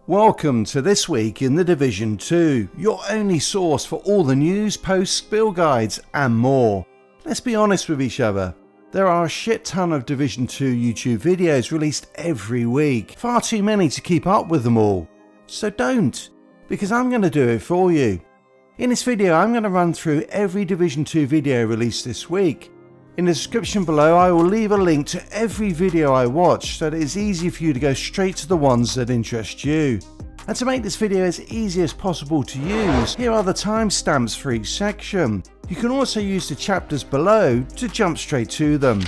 Welcome to This Week in the Division 2, your only source for all the news, posts, build guides and more. Let's be honest with each other. There are a shit ton of Division 2 YouTube videos released every week, far too many to keep up with them all. So don't, because I'm going to do it for you. In this video I'm going to run through every Division 2 video released this week. In the description below I will leave a link to every video I watch so that it's easy for you to go straight to the ones that interest you. And to make this video as easy as possible to use, here are the timestamps for each section. You can also use the chapters below to jump straight to them.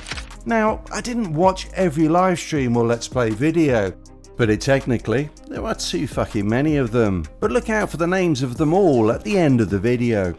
Now, I didn't watch every live stream or let's play video, but technically there are too fucking many of them. But look out for the names of them all at the end of the video.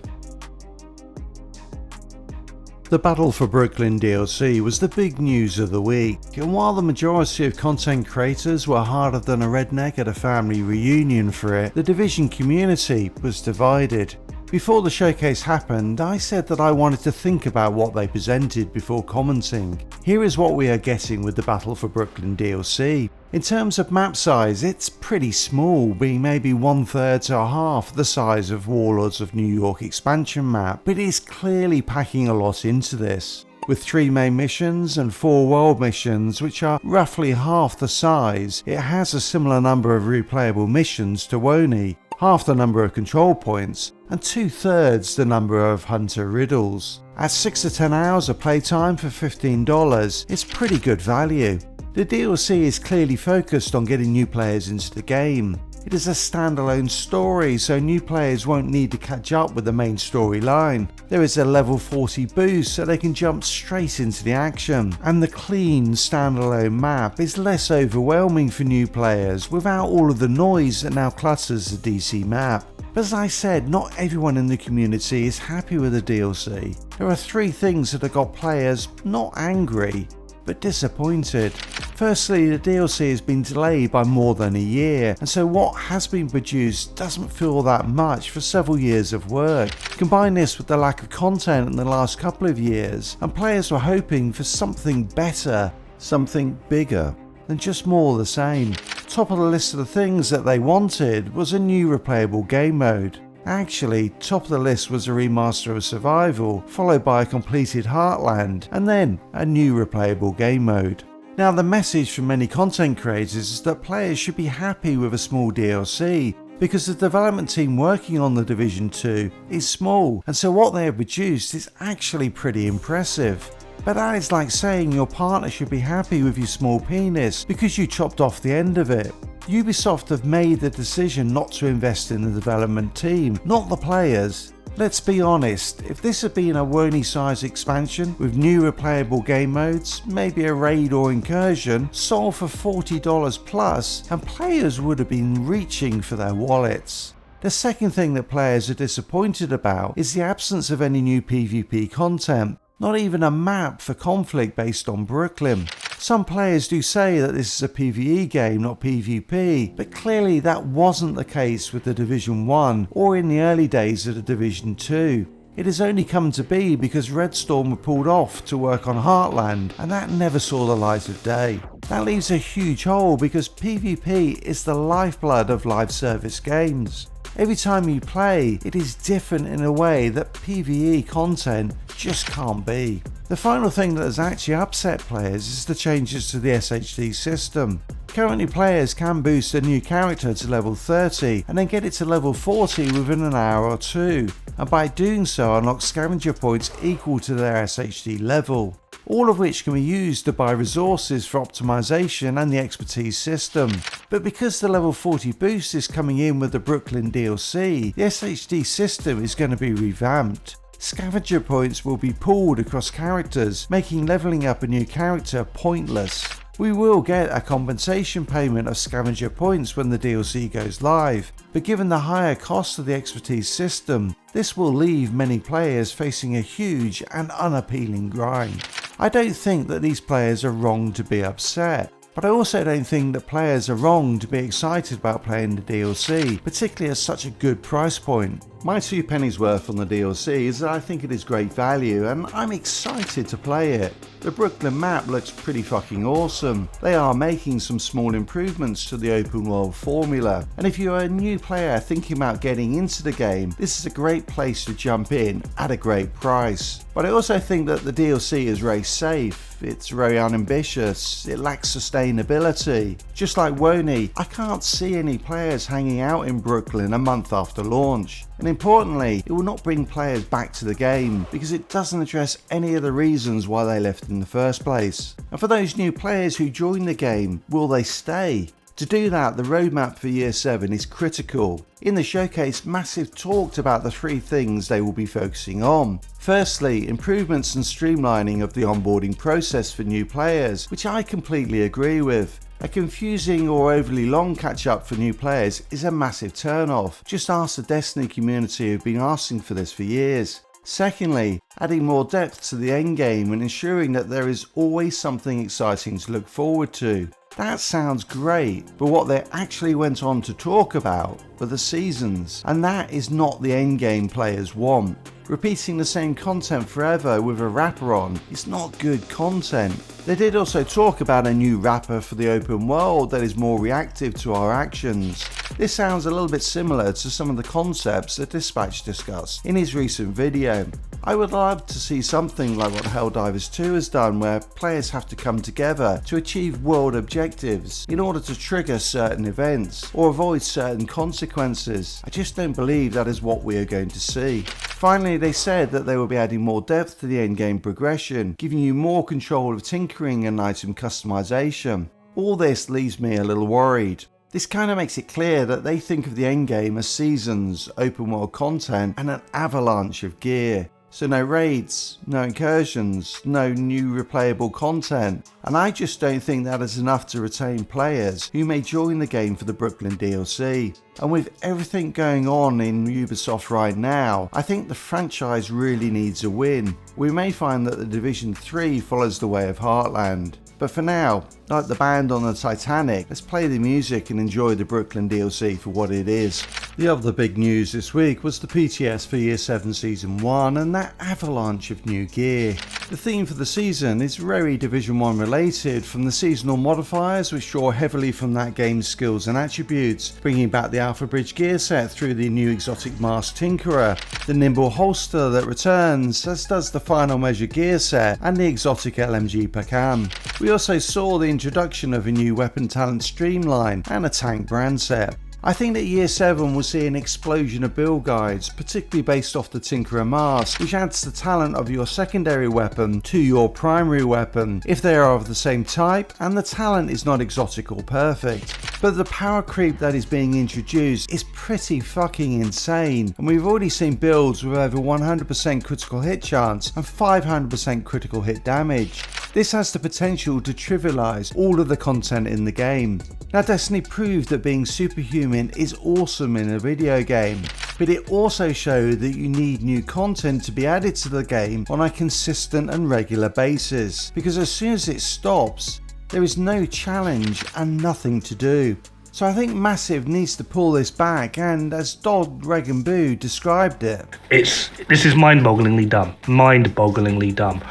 The Battle for Brooklyn DLC was the big news of the week, and while the majority of content creators were harder than a redneck at a family reunion for it, the Division community was divided. Before the showcase happened, I said that I wanted to think about what they presented before commenting. Here is what we are getting with the Battle for Brooklyn DLC. In terms of map size, it's pretty small, being maybe 1/3 to half the size of Warlords of New York expansion map, but it is clearly packing a lot into this. With 3 main missions and 4 world missions, which are roughly half the size, it has a similar number of replayable missions to WONI, half the number of control points, and 2/3 the number of hunter riddles. At 6 to 10 hours of playtime for $15, it's pretty good value. The DLC is clearly focused on getting new players into the game. It is a standalone story, so new players won't need to catch up with the main storyline. There is a level 40 boost so they can jump straight into the action, and the clean standalone map is less overwhelming for new players without all of the noise that now clutters the DC map. But as I said, not everyone in the community is happy with the DLC. There are 3 things that have got players not angry, but disappointed. Firstly, the DLC has been delayed by more than a year, and so what has been produced doesn't feel that much for several years of work. Combine this with the lack of content in the last couple of years, and players were hoping for something better, something bigger, than just more of the same. Top of the list of the things that they wanted was a new replayable game mode. Actually, top of the list was a remaster of Survival, followed by a completed Heartland, and then a new replayable game mode. Now, the message from many content creators is that players should be happy with a small DLC, because the development team working on the Division 2 is small, and so what they have produced is actually pretty impressive. But that is like saying your partner should be happy with your small penis because you chopped off the end of it. Ubisoft have made the decision not to invest in the development team, not the players. Let's be honest, if this had been a WONI size expansion with new replayable game modes, maybe a raid or incursion, sold for $40 plus, and players would have been reaching for their wallets. The second thing that players are disappointed about is the absence of any new PvP content. Not even a map for conflict based on Brooklyn. Some players do say that this is a PvE game, not PvP, but clearly that wasn't the case with the Division 1 or in the early days of the Division 2. It has only come to be because Redstorm were pulled off to work on Heartland, and that never saw the light of day. That leaves a huge hole because PvP is the lifeblood of live service games. Every time you play, it is different in a way that PvE content just can't be. The final thing that has actually upset players is the changes to the SHD system. Currently players can boost a new character to level 30 and then get it to level 40 within an hour or 2, and by doing so unlock scavenger points equal to their SHD level. All of which can be used to buy resources for optimization and the expertise system. But because the level 40 boost is coming in with the Brooklyn DLC, the SHD system is going to be revamped. Scavenger points will be pooled across characters, making leveling up a new character pointless. We will get a compensation payment of scavenger points when the DLC goes live, but given the higher cost of the expertise system, this will leave many players facing a huge and unappealing grind. I don't think that these players are wrong to be upset, but I also don't think that players are wrong to be excited about playing the DLC, particularly at such a good price point. My 2 pennies worth on the DLC is that I think it is great value and I'm excited to play it. The Brooklyn map looks pretty fucking awesome. They are making some small improvements to the open world formula, and if you're a new player thinking about getting into the game, this is a great place to jump in at a great price. But I also think that the DLC is very safe, it's very unambitious, it lacks sustainability. Just like Woney, I can't see any players hanging out in Brooklyn a month after launch. And importantly, it will not bring players back to the game because it doesn't address any of the reasons why they left in the first place. And for those new players who join the game, will they stay? To do that, the roadmap for Year 7 is critical. In the showcase, Massive talked about the 3 things they will be focusing on. Firstly, improvements and streamlining of the onboarding process for new players, which I completely agree with. A confusing or overly long catch-up for new players is a massive turn-off. Just ask the Destiny community who've been asking for this for years. Secondly, adding more depth to the endgame and ensuring that there is always something exciting to look forward to. That sounds great, but what they actually went on to talk about were the seasons, and that is not the endgame players want. Repeating the same content forever with a wrapper on is not good content. They did also talk about a new wrapper for the open world that is more reactive to our actions. This sounds a little bit similar to some of the concepts that Dispatch discussed in his recent video. I would love to see something like what Helldivers 2 has done, where players have to come together to achieve world objectives in order to trigger certain events or avoid certain consequences. I just don't believe that is what we are going to see. Finally, they said that they will be adding more depth to the endgame progression, giving you more control of tinkering and item customization. All this leaves me a little worried. This kind of makes it clear that they think of the endgame as seasons, open world content, and an avalanche of gear. So no raids, no incursions, no new replayable content, and I just don't think that is enough to retain players who may join the game for the Brooklyn DLC. And with everything going on in Ubisoft right now, I think the franchise really needs a win. We may find that the Division 3 follows the way of Heartland. But for now, like the band on the Titanic, let's play the music and enjoy the Brooklyn DLC for what it is. The other big news this week was the PTS for Year 7 Season 1 and that avalanche of new gear. The theme for the season is very Division 1 related, from the seasonal modifiers which draw heavily from that game's skills and attributes, bringing back the Alpha Bridge gear set through the new exotic Mask Tinkerer, the nimble holster that returns, as does the final measure gear set and the exotic LMG Pacan. We also saw the introduction of a new weapon talent streamline and a tank brand set. I think that Year 7 will see an explosion of build guides, particularly based off the Tinkerer Mask, which adds the talent of your secondary weapon to your primary weapon, if they are of the same type and the talent is not exotic or perfect. But the power creep that is being introduced is pretty fucking insane, and we've already seen builds with over 100% critical hit chance and 500% critical hit damage. This has the potential to trivialize all of the content in the game. Now, Destiny proved that being superhuman is awesome in a video game, but it also showed that you need new content to be added to the game on a consistent and regular basis, because as soon as it stops, there is no challenge and nothing to do. So I think Massive needs to pull this back, and as Dodd Regan Boo described it, this is mind-bogglingly dumb. Mind-bogglingly dumb.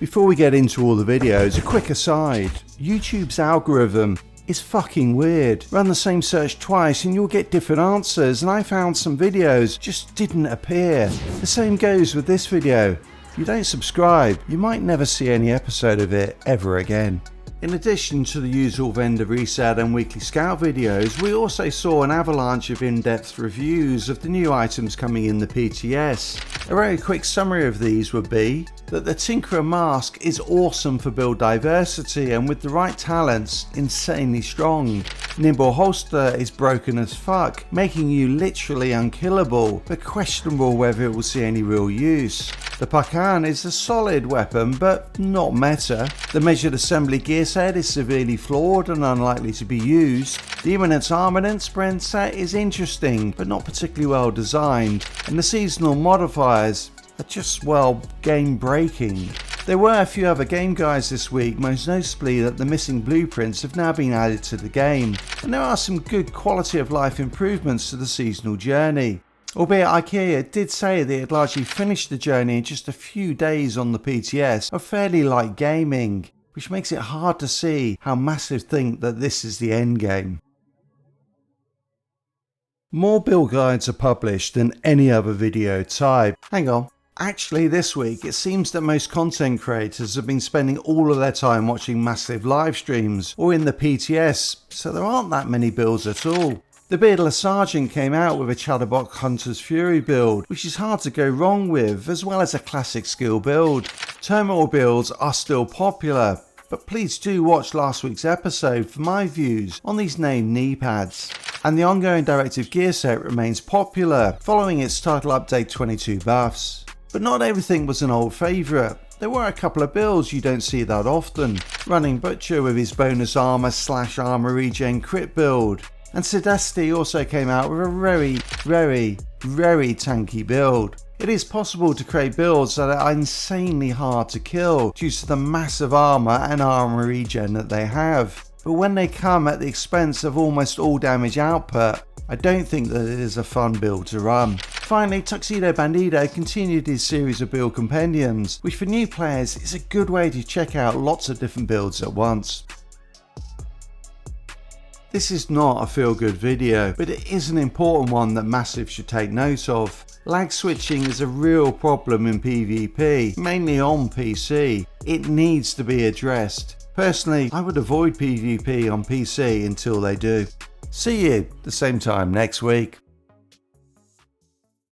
Before we get into all the videos, a quick aside. YouTube's algorithm is fucking weird. Run the same search twice and you'll get different answers, and I found some videos just didn't appear. The same goes with this video. If you don't subscribe, you might never see any episode of it ever again. In addition to the usual vendor reset and weekly scout videos, we also saw an avalanche of in-depth reviews of the new items coming in the PTS. A very quick summary of these would be that the Tinkerer Mask is awesome for build diversity and with the right talents, insanely strong. Nimble Holster is broken as fuck, making you literally unkillable, but questionable whether it will see any real use. The Pacan is a solid weapon, but not meta. The measured assembly gear set is severely flawed and unlikely to be used. The Imminence Armament sprint set is interesting, but not particularly well designed. And the seasonal modifiers are just, well, game breaking. There were a few other game guides this week, most notably that the missing blueprints have now been added to the game, and there are some good quality of life improvements to the seasonal journey. Albeit IKEA did say they had largely finished the journey in just a few days on the PTS of fairly light gaming, which makes it hard to see how Massive think that this is the end game. More build guides are published than any other video type. Hang on. Actually, this week, it seems that most content creators have been spending all of their time watching Massive live streams or in the PTS, so there aren't that many builds at all. The Beardless Sergeant came out with a Chatterbox Hunter's Fury build, which is hard to go wrong with, as well as a classic skill build. Turmoil builds are still popular, but please do watch last week's episode for my views on these named knee pads. And the ongoing Directive Gear set remains popular, following its title update 22 buffs. But not everything was an old favourite. There were a couple of builds you don't see that often. Running Butcher with his bonus armour / armour regen crit build. And Sedacity also came out with a very tanky build. It is possible to create builds that are insanely hard to kill due to the massive armour and armour regen that they have. But when they come at the expense of almost all damage output, I don't think that it is a fun build to run. Finally, Tuxedo Bandido continued his series of build compendiums, which for new players is a good way to check out lots of different builds at once. This is not a feel-good video, but it is an important one that Massive should take note of. Lag switching is a real problem in PvP, mainly on PC. It needs to be addressed. Personally, I would avoid PvP on PC until they do. See you the same time next week.